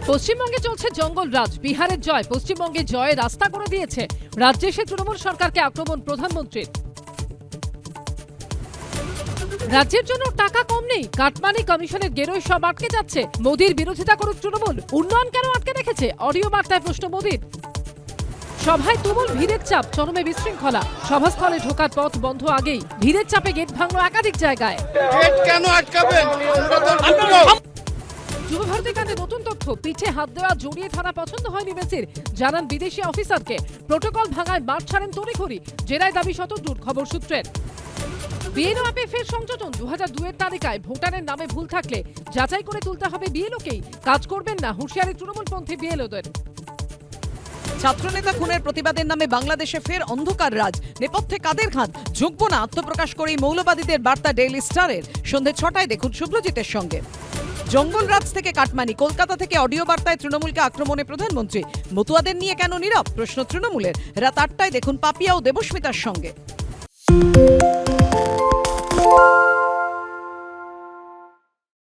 পশ্চিমবঙ্গে চলছে জঙ্গল রাজ। বিহারের জয় পশ্চিমবঙ্গে জয়ে রাস্তা করে দিয়েছে। রাজ্যে এসে তৃণমূল সরকারকে আক্রমণ প্রধানমন্ত্রীর। রাজ্যের জন্য টাকা কম নেই, কাটমানি কমিশনের গেরোয় সব আটকে যাচ্ছে। মোদীর বিরোধিতা করুক তৃণমূল, উন্নয়ন কেন আটকে রেখেছে? অডিও বার্তায় প্রশ্ন মোদীর। সভায় তুমুল ভিড়ের চাপ, চরমে বিশৃঙ্খলা। সভাস্থলে ঢোকার পথ বন্ধ আগেই ভিড়ের চাপে গেট ভাঙলো একাধিক জায়গায়। যুব ভারতী কাণ্ডে নতুন তথ্য, পিঠে হাত দেওয়া জড়িয়ে ধরা পছন্দ হয়নি মেসির, জানান বিদেশি অফিসারকে। প্রোটোকল ভাঙায় মাঠ ছাড়েন তড়িঘড়ি, জেরায় দাবি শতদূর খবর সূত্রের। বিএলও অ্যাপে ফের সংযোজন, 2002 এর তালিকায় ভোটারের নামে ভুল থাকলে যাচাই করে তুলতে হবে বিএলওকেই, কাজ করবেন না হুঁশিয়ারি তৃণমূলপন্থী বিএলওদের। ছাত্রনেতা খুনের প্রতিবাদের নামে বাংলাদেশে ফের অন্ধকার রাজ। নেপথ্যে কাদের হাত? ঝুঁকবো না আত্মপ্রকাশ করেই মৌলবাদীদের বার্তা ডেইলি স্টারের। সন্ধ্যে 6টায় দেখুন শুভ্রজিতের সঙ্গে। জঙ্গল রাজ থেকে কাটমানি, কলকাতা থেকে অডিও বার্তায় তৃণমূলকে আক্রমণে প্রধানমন্ত্রী। মতুয়াদের নিয়ে কেন নীরব? প্রশ্ন তৃণমূলের। রাত 8টায় দেখুন পাপিয়া ও দেবস্মিতার সঙ্গে।